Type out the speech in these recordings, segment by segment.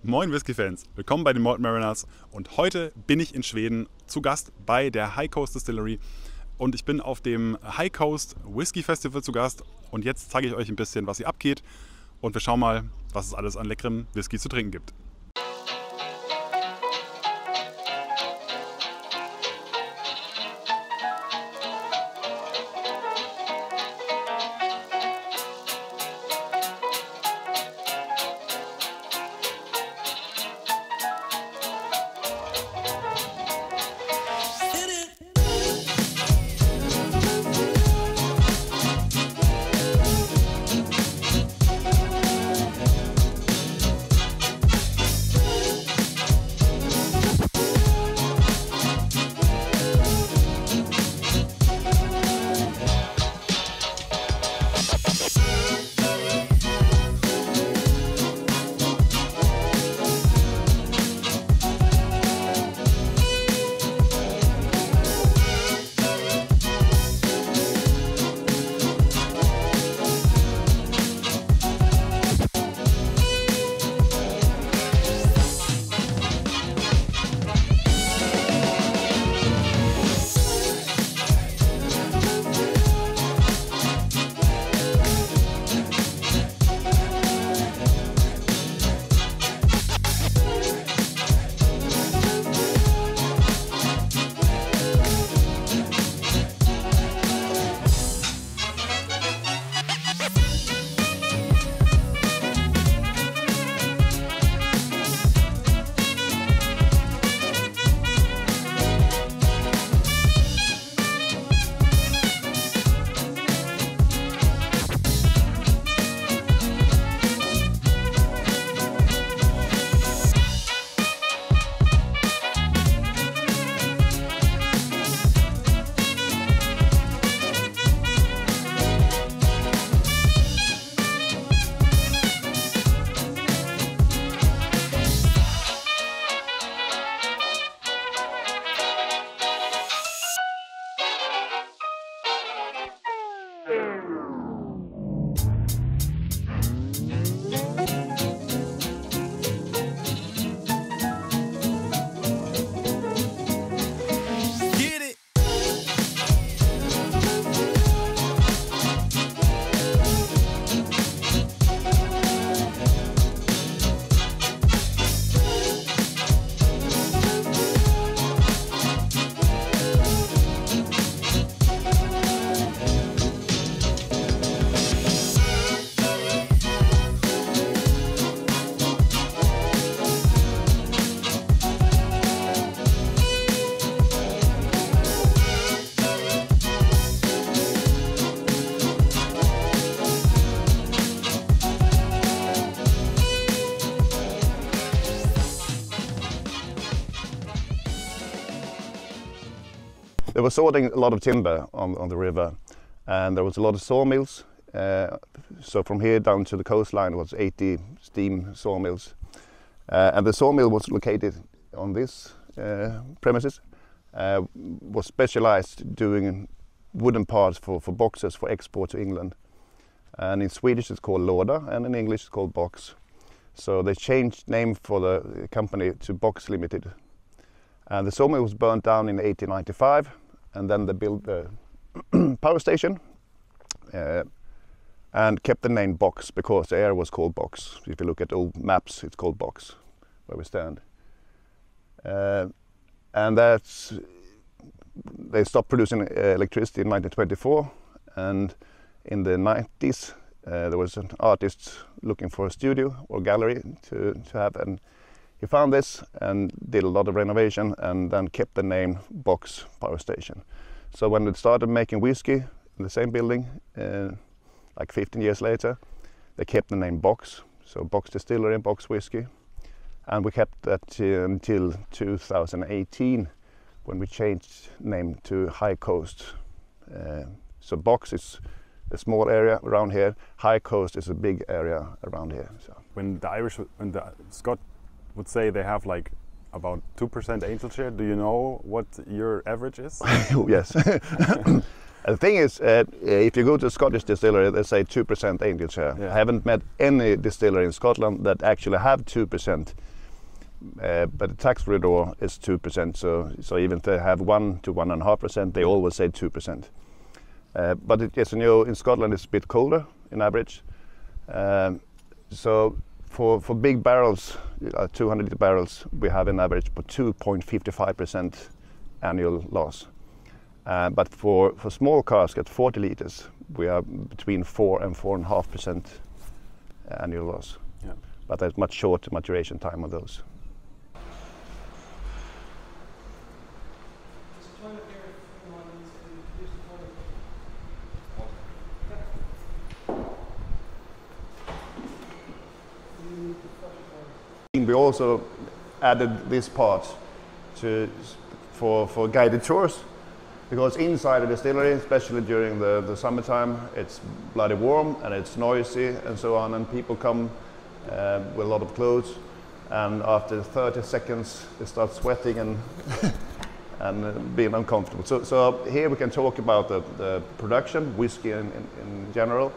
Moin Whisky-Fans, willkommen bei den Malt Mariners und heute bin ich in Schweden zu Gast bei der High Coast Distillery und ich bin auf dem High Coast Whisky Festival zu Gast und jetzt zeige ich euch ein bisschen, was hier abgeht und wir schauen mal, was es alles an leckerem Whisky zu trinken gibt. They were sorting a lot of timber on the river, and there was a lot of sawmills. So from here down to the coastline was 80 steam sawmills. And the sawmill was located on this premises, was specialized doing wooden parts for boxes for export to England. And in Swedish it's called låda, and in English it's called box. So they changed name for the company to Box Limited. And the sawmill was burnt down in 1895, and then they built the power station and kept the name Box because the area was called Box. If you look at old maps, it's called Box, where we stand. And that's, they stopped producing electricity in 1924, and in the 90s there was an artist looking for a studio or gallery to have, and he found this and did a lot of renovation and then kept the name Box Power Station. So when they started making whiskey in the same building, like 15 years later, they kept the name Box. So Box Distillery and Box Whiskey. And we kept that until 2018 when we changed name to High Coast. So Box is a small area around here. High Coast is a big area around here. So. When the Scott would say they have like about 2% angel share, do you know what your average is? Yes. The thing is, if you go to a Scottish distillery, they say 2% angel share. Yeah. I haven't met any distillery in Scotland that actually have 2%. But the tax corridor is 2%, so even if they have 1 to 1.5%, they always say 2%. But as you know, in Scotland it's a bit colder in average. So for big barrels, 200 litre barrels, we have an average for 2.55% annual loss. But for small cask at 40 litres, we are between 4 and 4.5% annual loss. Yeah. But there's much shorter maturation time on those. We also added this part for guided tours, because inside the distillery, especially during the summertime, it's bloody warm and it's noisy and so on, and people come with a lot of clothes, and after 30 seconds they start sweating and and being uncomfortable. So here we can talk about the production, whiskey in general,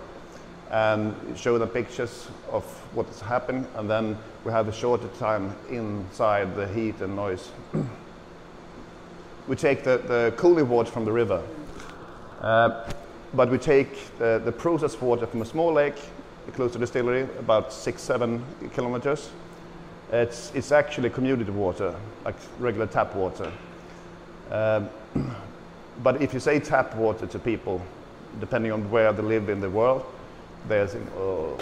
and show the pictures of what's happening, and then we have a shorter time inside the heat and noise. We take the cooling water from the river, but we take the processed water from a small lake close to the distillery, about 6-7 kilometers. It's actually community water, like regular tap water. But if you say tap water to people, depending on where they live in the world, they're saying, oh.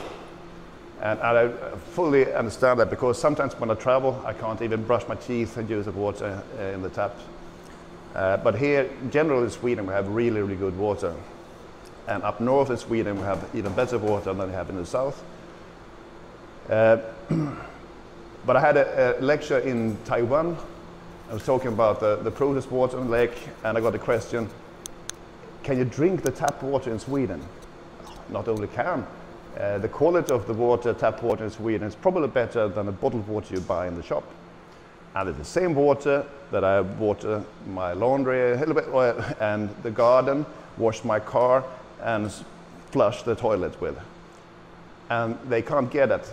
And I fully understand that, because sometimes when I travel, I can't even brush my teeth and use the water in the tap. But here, generally in Sweden, we have really, really good water. And up north in Sweden, we have even better water than we have in the south. But I had a lecture in Taiwan. I was talking about the processed water in the lake, and I got a question, can you drink the tap water in Sweden? Not only can, the quality of the water, tap water in Sweden, is probably better than the bottled water you buy in the shop. And it's the same water that I water my laundry a little bit, and the garden, wash my car, and flush the toilet with. And they can't get it.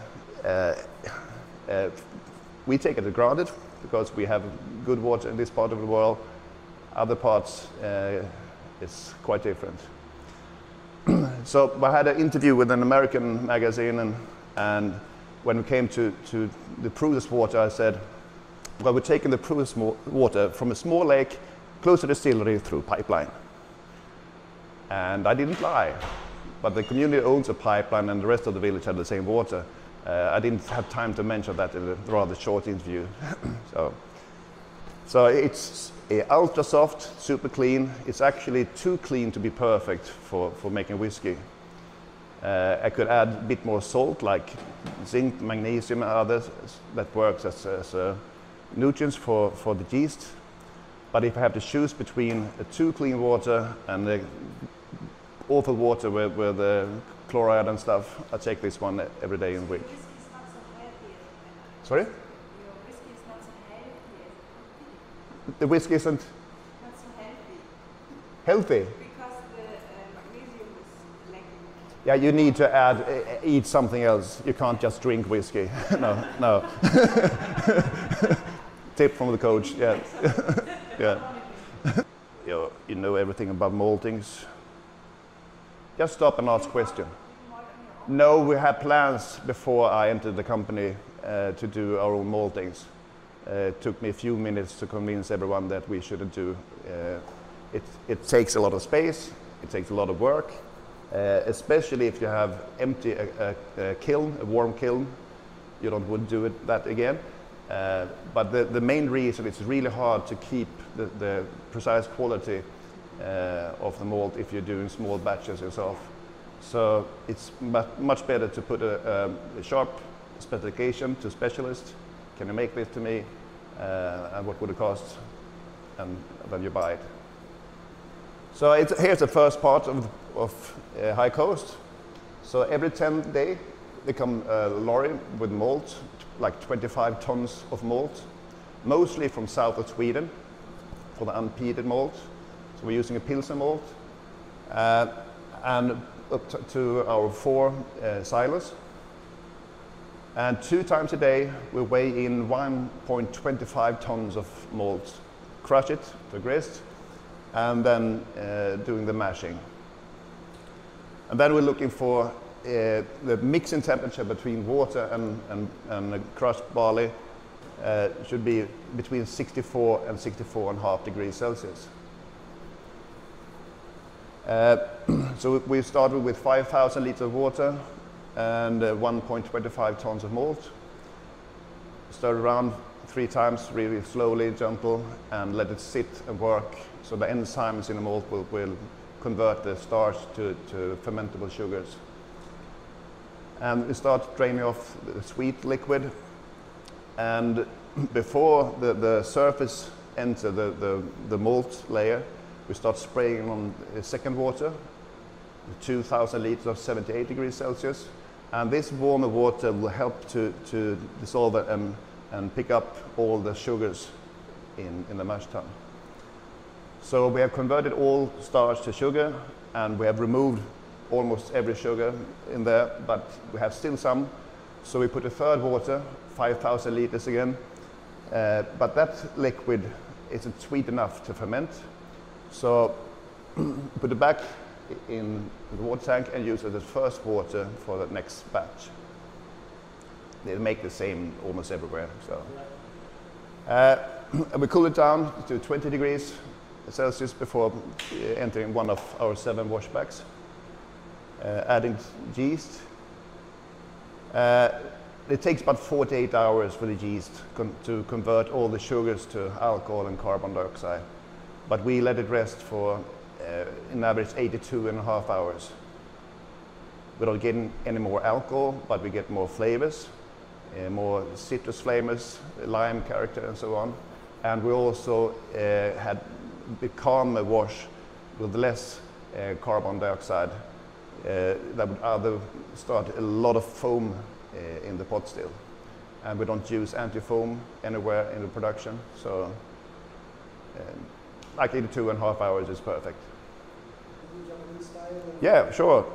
We take it for granted because we have good water in this part of the world. Other parts, it's quite different. So I had an interview with an American magazine, and when we came to the processed water, I said, well, we're taking the processed water from a small lake close to the distillery through pipeline. And I didn't lie, but the community owns a pipeline and the rest of the village had the same water. I didn't have time to mention that in a rather short interview. So it's ultra soft, super clean. It's actually too clean to be perfect for making whiskey. I could add a bit more salt, like zinc, magnesium, and others that works as nutrients for the yeast. But if I have to choose between a too clean water and the awful water with the chloride and stuff, I take this one every day in the week. Sorry? The whiskey isn't not so healthy. because the magnesium is lacking. Yeah, you need to eat something else. You can't just drink whiskey. No. Tip from the coach. Yeah. Yeah. You know everything about maltings. Just stop and ask question. No, we had plans before I entered the company to do our own maltings. It took me a few minutes to convince everyone that we shouldn't do. It takes a lot of space, it takes a lot of work, especially if you have empty a kiln, a warm kiln. You wouldn't do that again. But the main reason, it's really hard to keep the precise quality of the malt if you're doing small batches yourself. So it's much better to put a sharp specification to a specialist. Can you make this to me? And what would it cost? And then you buy it. So here's the first part of High Coast. So every 10 days, they come a lorry with malt, like 25 tons of malt, mostly from south of Sweden for the unpeated malt. So we're using a Pilsen malt, and up to our 4 silos. And 2 times a day we weigh in 1.25 tons of malt, crush it to grist, and then doing the mashing. And then we're looking for the mixing temperature between water and crushed barley should be between 64 and 64.5 degrees Celsius. So we started with 5,000 liters of water and 1.25 tons of malt. Stir around 3 times, really slowly, gentle, and let it sit and work. So the enzymes in the malt will convert the starch to fermentable sugars. And we start draining off the sweet liquid. And before the surface enters the malt layer, we start spraying on second water, 2,000 liters of 78 degrees Celsius. And this warmer water will help to dissolve and pick up all the sugars in the mash tun. So we have converted all starch to sugar, and we have removed almost every sugar in there, but we have still some. So we put a third water, 5,000 liters again, but that liquid isn't sweet enough to ferment. So put it back in the water tank and use it as first water for the next batch. They make the same almost everywhere. So, and we cool it down to 20 degrees Celsius before entering one of our 7 washbacks. Adding yeast. It takes about 48 hours for the yeast to convert all the sugars to alcohol and carbon dioxide. But we let it rest for, in average, 82.5 hours. We don't get any more alcohol, but we get more flavors, more citrus flavors, lime character, and so on. And we also had a calmer wash with less carbon dioxide. That would either start a lot of foam in the pot still. And we don't use anti-foam anywhere in the production. So like 82.5 hours is perfect. Yeah, sure.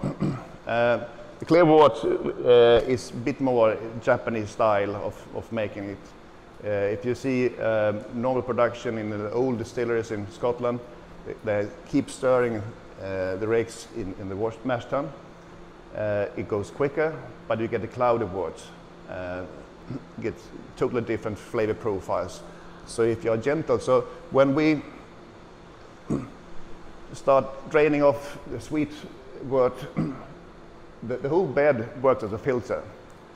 The Clearwort is a bit more Japanese style of making it. If you see normal production in the old distilleries in Scotland, they keep stirring the rakes in the mash tun. It goes quicker, but you get the cloudy worts. Get totally different flavor profiles. So if you're gentle, so when we start draining off the sweet wort, the whole bed works as a filter.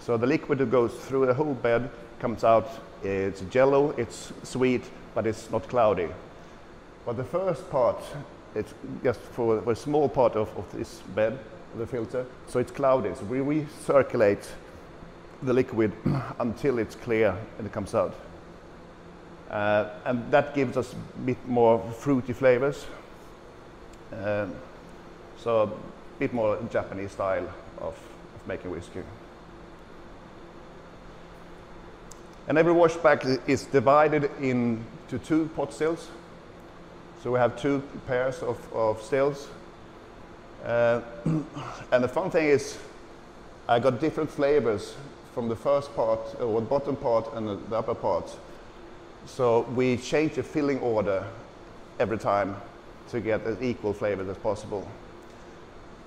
So the liquid that goes through the whole bed comes out, it's jello, it's sweet, but it's not cloudy. But the first part, it's just for a small part of this bed, the filter, so it's cloudy. So we recirculate the liquid until it's clear and it comes out. And that gives us a bit more fruity flavors. So a bit more Japanese style of making whiskey. And every washback is divided into 2 pot stills. So we have 2 pairs of stills. And the fun thing is I got different flavors from the first part, or the bottom part and the upper part. So we change the filling order every time to get as equal flavors as possible.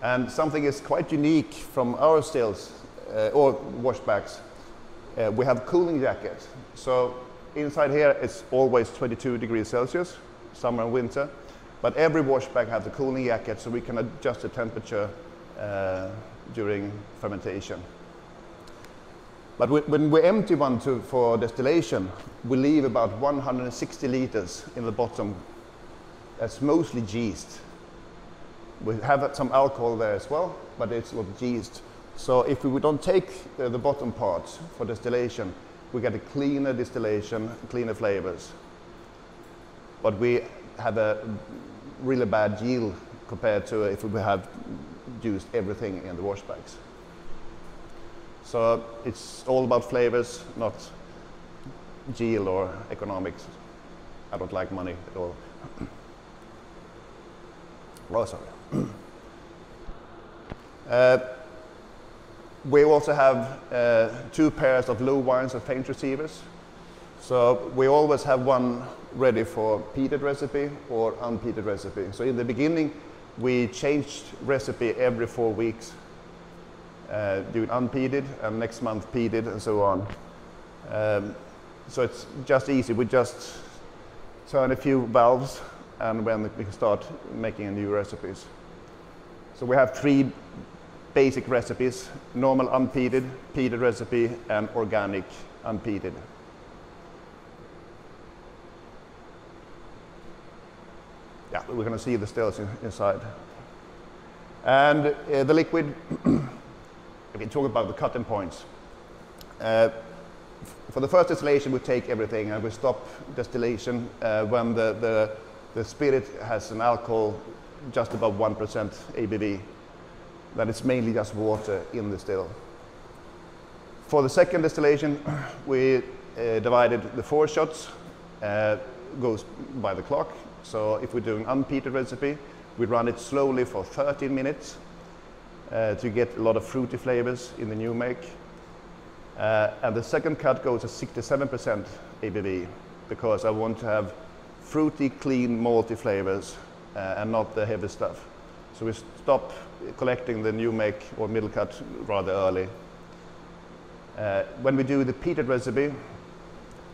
And something is quite unique from our stills or washbacks. We have cooling jackets. So inside here it's always 22 degrees Celsius, summer and winter. But every washback has a cooling jacket, so we can adjust the temperature during fermentation. But when we empty one for distillation, we leave about 160 liters in the bottom. That's mostly yeast. We have some alcohol there as well, but it's a lot of yeast. So if we don't take the bottom part for distillation, we get a cleaner distillation, cleaner flavors. But we have a really bad yield compared to if we have used everything in the washbacks. So it's all about flavors, not yield or economics. I don't like money at all. Oh, sorry. We also have 2 pairs of low wines and faint receivers. So we always have one ready for peated recipe or unpeated recipe. So in the beginning, we changed recipe every 4 weeks, doing unpeated and next month peated and so on. So it's just easy. We just turn a few valves and when we can start making new recipes. So we have 3 basic recipes: normal unpeated, peated recipe, and organic unpeated. Yeah, we're going to see the stills inside. And the liquid, if we talk about the cutting points. For the first distillation, we take everything and we stop distillation when the spirit has an alcohol just above 1% ABV. Then it's mainly just water in the still. For the second distillation, we divided the 4 shots, goes by the clock. So if we're doing unpeated recipe, we run it slowly for 13 minutes to get a lot of fruity flavors in the new make. And the second cut goes to 67% ABV because I want to have fruity, clean, malty flavors and not the heavy stuff. So we stop collecting the new make or middle cut rather early. When we do the peated recipe,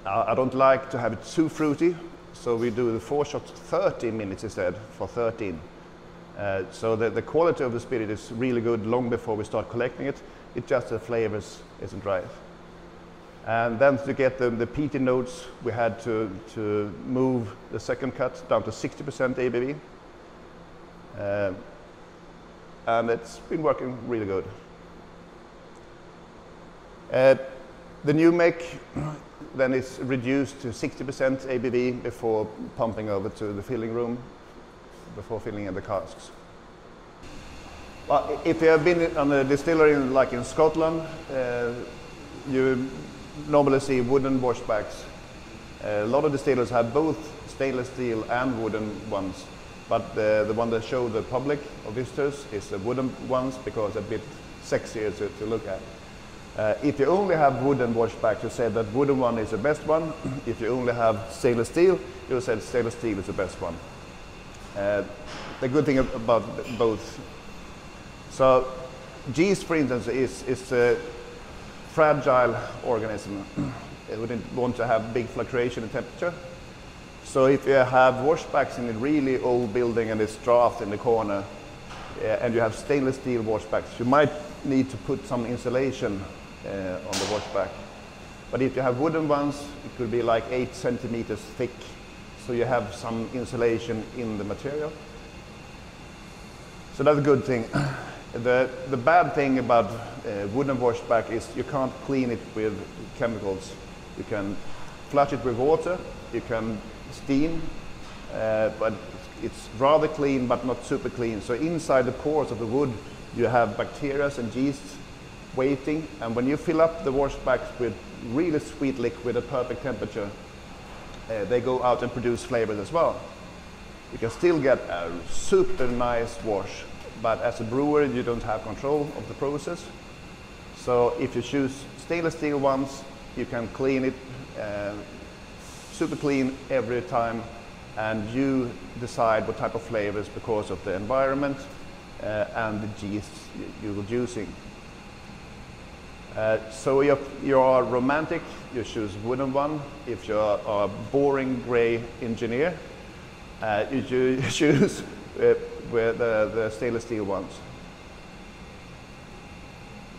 I don't like to have it too fruity, so we do the 4 shots 30 minutes instead for 13. So the quality of the spirit is really good long before we start collecting it. It's just the flavors isn't right. And then to get the peaty notes, we had to move the second cut down to 60% ABV. And it's been working really good. The new make then is reduced to 60% ABV before pumping over to the filling room, before filling in the casks. Well, if you have been on a distillery like in Scotland, you normally see wooden washbacks. A lot of distillers have both stainless steel and wooden ones, but the one that show the public or visitors is the wooden ones because they're a bit sexier to look at. If you only have wooden washbacks, you say that wooden one is the best one. If you only have stainless steel, you say stainless steel is the best one. The good thing about both. So yeast, for instance, is a fragile organism. It wouldn't want to have big fluctuation in temperature. So if you have washbacks in a really old building and it's draft in the corner, and you have stainless steel washbacks, you might need to put some insulation on the washback. But if you have wooden ones, it could be like 8 centimeters thick, so you have some insulation in the material. So that's a good thing. The bad thing about wooden washback is you can't clean it with chemicals. You can flush it with water, you can steam, but it's rather clean but not super clean. So inside the pores of the wood you have bacteria and yeast waiting, and when you fill up the washbacks with really sweet liquid at perfect temperature, they go out and produce flavors as well. You can still get a super nice wash, but as a brewer you don't have control of the process. So if you choose stainless steel ones, you can clean it super clean every time, and you decide what type of flavors because of the environment and the yeast you're using. So if you are romantic, you choose wooden one. If you're a boring grey engineer, you choose with the stainless steel ones.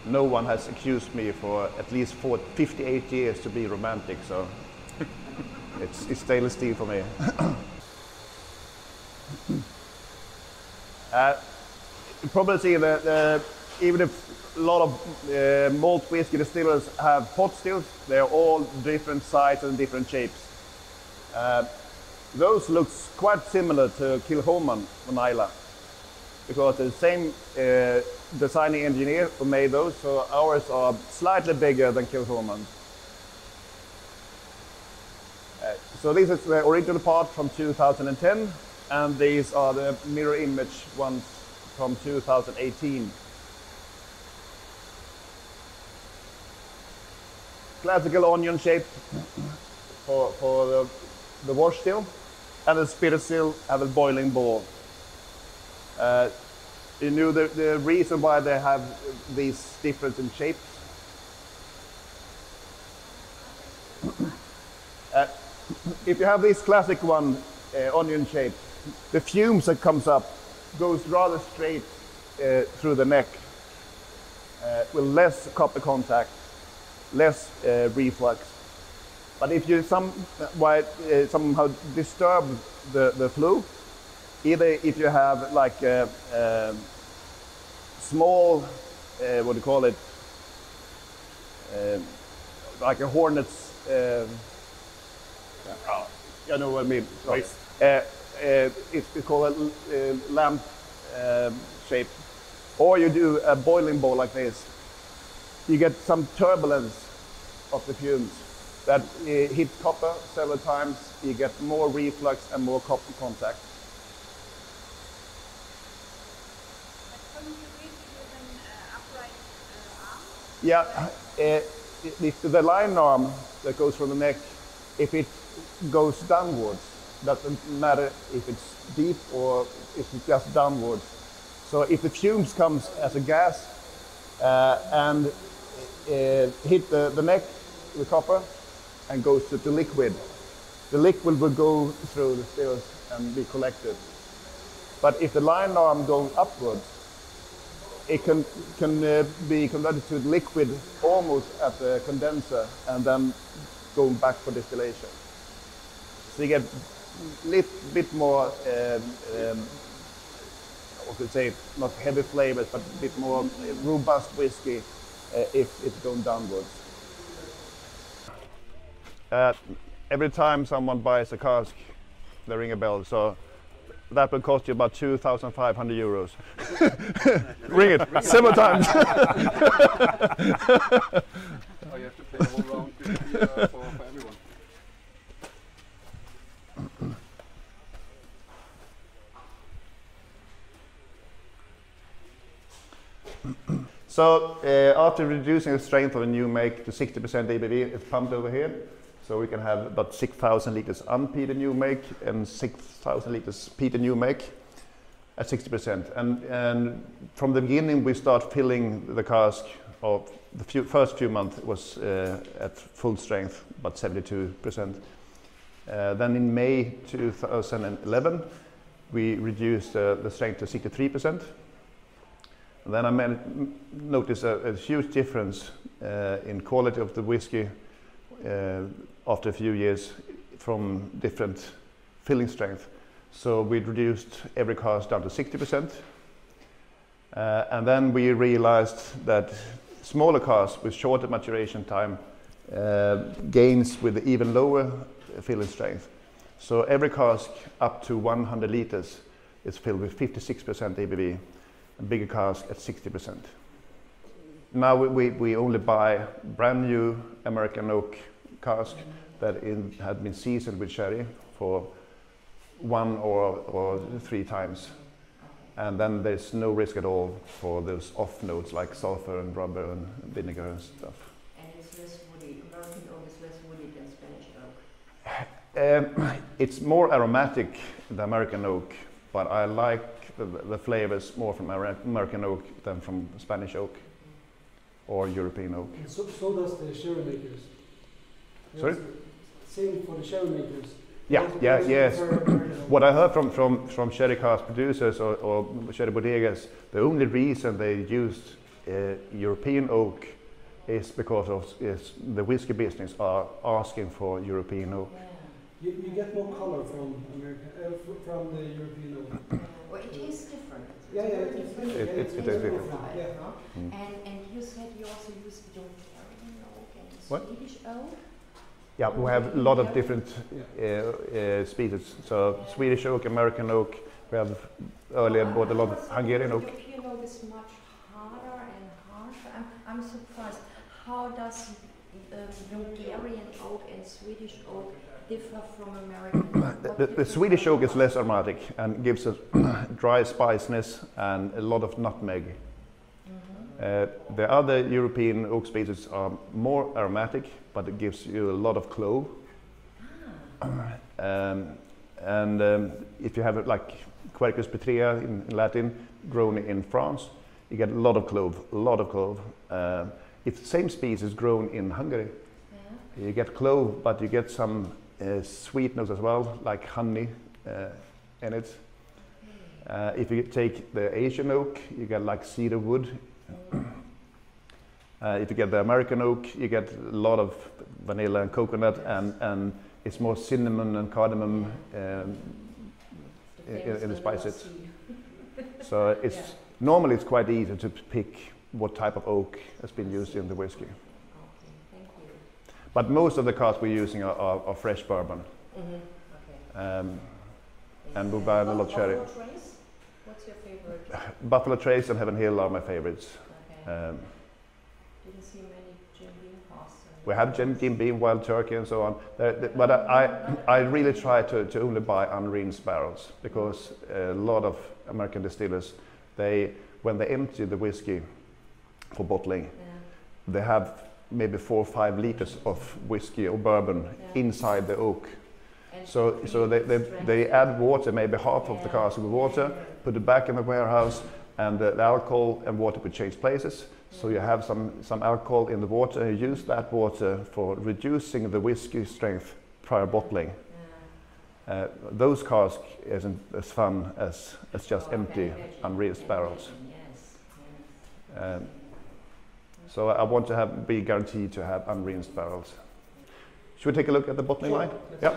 No one has accused me for at least 58 years to be romantic, so it's stainless steel for me. You probably see that even if a lot of malt whiskey distillers have pot stills, they're all different sizes and different shapes. Those looks quite similar to Kilchoman from Islay, because the same designing engineer who made those, so ours are slightly bigger than Kilchoman. So this is the original part from 2010, and these are the mirror image ones from 2018. classical onion shape for the wash still, and the spirit still have a boiling ball. You knew the reason why they have these difference in shapes? If you have this classic one, onion shape, the fumes that comes up goes rather straight through the neck with less copper contact, less reflux. But if you somehow disturb the flue, either if you have like a small, what do you call it, like a hornet's, you know what I mean. Right. It's called a lamp shape. Or you do a boiling ball like this. You get some turbulence of the fumes that hit copper several times. You get more reflux and more copper contact. But couldn't you reach it with an upright arm? Yeah, if the line arm that goes from the neck, if it goes downwards, doesn't matter if it's deep or if it's just downwards. So if the fumes comes as a gas and hit the neck, the copper, and goes to the liquid will go through the stills and be collected. But if the line arm goes upwards, it can be converted to liquid almost at the condenser and then going back for distillation. So you get a little bit more, I could say, not heavy flavors, but a bit more robust whiskey if it's going downwards. Every time someone buys a cask, they ring a bell. So that will cost you about 2,500 euros. Ring it several times. Oh, you have to pay a whole round for everyone. So after reducing the strength of a new make to 60% ABV, it's pumped over here. So we can have about 6,000 liters unpeated new make and 6,000 liters peated new make at 60%. And from the beginning, we start filling the cask. Of the first few months was at full strength, about 72%. Then in May 2011, we reduced the strength to 63%. And then I noticed a huge difference in quality of the whiskey after a few years from different filling strength. So we reduced every cask down to 60%. And then we realized that smaller casks with shorter maturation time gains with even lower filling strength. So every cask up to 100 liters is filled with 56% ABV, a bigger cask at 60%. Now we only buy brand new American oak cask that had been seasoned with sherry for 1 or 3 times. And then there's no risk at all for those off notes like sulfur and rubber and vinegar and stuff. And it's less woody. American oak is less woody than Spanish oak. It's more aromatic than American oak, but I like the flavors more from American oak than from Spanish oak or European oak. So does the sherry makers. Sorry? Same for the sherry makers. Yes. What I heard from sherry cask producers or sherry bodegas, the only reason they used European oak is because of the whiskey business are asking for European oak. You get more color from from the European oak. Well, it tastes different. It's different. It tastes different. And you said you also use Bulgarian oak and What? Swedish oak? Yeah, we have a lot of different species. So Swedish oak, American oak. We have earlier bought a lot of Hungarian oak. European oak is much harder and harsher. I'm surprised. How does Bulgarian oak and Swedish oak differ from American oak? The Swedish oak is less aromatic and gives a dry spiciness and a lot of nutmeg. The other European oak species are more aromatic, but it gives you a lot of clove. If you have like Quercus petrea in Latin, grown in France, you get a lot of clove, if the same species grown in Hungary, you get clove, but you get some sweetness as well, like honey in it. If you take the Asian oak, you get like cedar wood. If you get the American oak, you get a lot of vanilla and coconut, and it's more cinnamon and cardamom in the spices. So it's normally it's quite easy to pick what type of oak has been used in the whiskey. Okay, thank you. But most of the casks we're using are fresh bourbon. Okay. And we buy a lot of cherry. Buffalo Trace? What's your favorite? Buffalo Trace and Heaven Hill are my favorites. Okay. Didn't see many Jim Beam casks. We have Jim Beam, Wild Turkey, and so on. But I really try to only buy unrinsed barrels, because a lot of American distillers, when they empty the whiskey for bottling, they have maybe 4 or 5 liters of whiskey or bourbon inside the oak. So they add water, maybe half of the cask with water, put it back in the warehouse, and the alcohol and water would change places. So you have some alcohol in the water, and you use that water for reducing the whiskey strength prior bottling. Those casks isn't as fun as just empty, unrinsed barrels. So I want to be guaranteed to have unrinsed barrels. Should we take a look at the bottling line? Yep.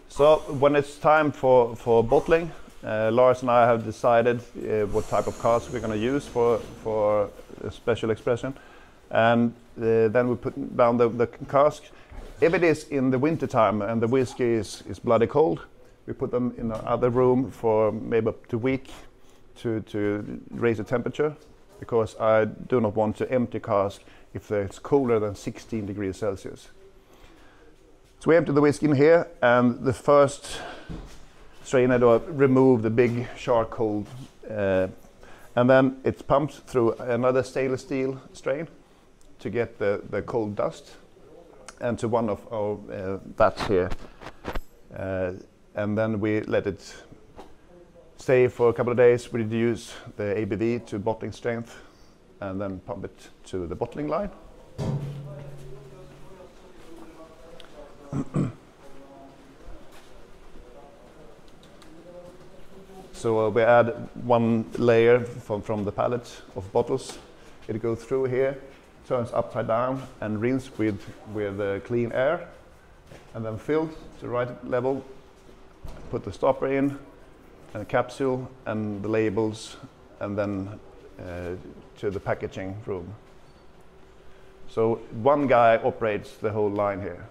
So when it's time for bottling, Lars and I have decided what type of cask we're going to use for a special expression, and then we put down the cask. If it is in the winter time and the whiskey is bloody cold, we put them in another room for maybe up to a week to raise the temperature, because I do not want to empty cask if it's colder than 16 degrees Celsius. So we empty the whiskey in here, and the first strainer remove the big charcoal, and then it's pumped through another stainless steel strain to get the cold dust, and to one of our vats here, and then we let it stay for a couple of days. We reduce the ABV to bottling strength, and then pump it to the bottling line. So we add one layer from the pallet of bottles. It goes through here, turns upside down, and rinse with clean air, and then fill to the right level. Put the stopper in, and a capsule, and the labels, and then to the packaging room. So one guy operates the whole line here.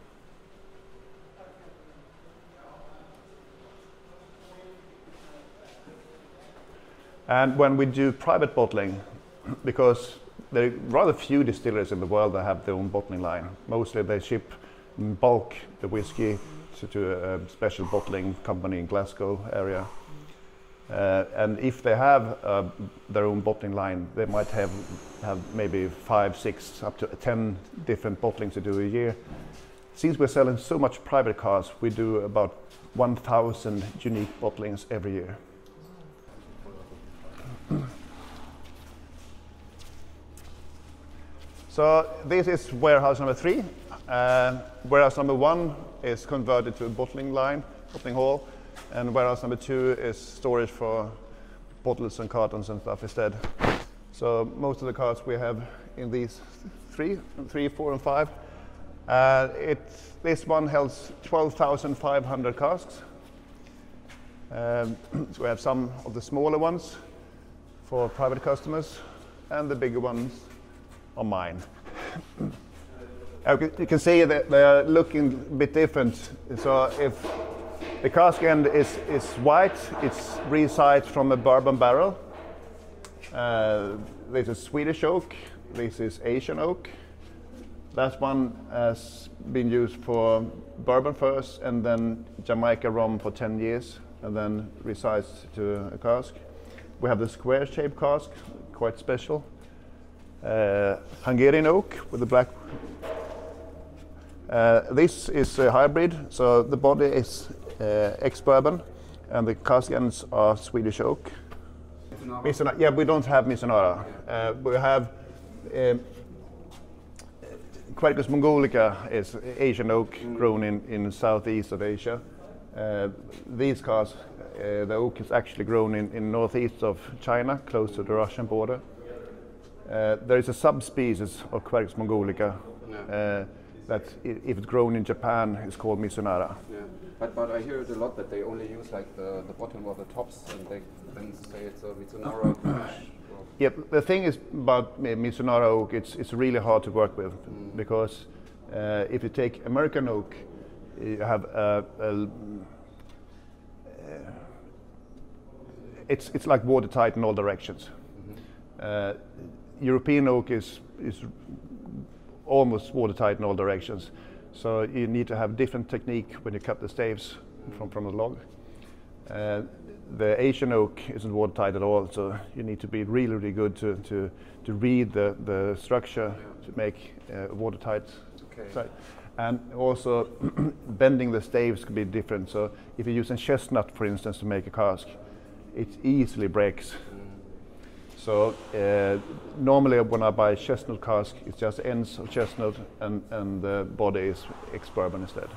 And when we do private bottling, because there are rather few distilleries in the world that have their own bottling line. Mostly they ship in bulk the whiskey to a special bottling company in Glasgow area. And if they have their own bottling line, they might have maybe 5, 6, up to 10 different bottlings to do a year. Since we're selling so much private cars, we do about 1,000 unique bottlings every year. So this is warehouse number 3. Warehouse number 1 is converted to a bottling line, bottling hall, and warehouse number 2 is storage for bottles and cartons and stuff instead. So most of the cars we have in these 3, 4, and 5. This one holds 12,500 casks. So we have some of the smaller ones for private customers, and the bigger ones are mine. You can see that they are looking a bit different. So if the cask end is white, it's resized from a bourbon barrel. There's a Swedish oak This is Asian oak. That one has been used for bourbon first, and then Jamaica rum for 10 years, and then resized to a cask. We have the square-shaped cask, quite special. Hungarian oak with the black. This is a hybrid, so the body is ex-bourbon, and the cask ends are Swedish oak. Misonara, yeah, we don't have Misonara. We have Quercus mongolica is Asian oak grown in southeast of Asia. These casks, the oak is actually grown in northeast of China, close to the Russian border. There is a subspecies of Quercus mongolica that, if it's grown in Japan, is called Misonara. Yeah. But I hear it a lot that they only use like the bottom or the tops, and they then say it's a Misonara finish. Yeah, the thing is about Misonara oak, it's really hard to work with because if you take American oak, you have it's like watertight in all directions. European oak is almost watertight in all directions, so you need to have different technique when you cut the staves from the log. The Asian oak isn't watertight at all, so you need to be really, really good to read the structure to make watertight. Okay. And also bending the staves can be different. So if you're using chestnut, for instance, to make a cask, it easily breaks. So normally when I buy chestnut cask, it's just ends of chestnut and the body is ex-bourbon instead.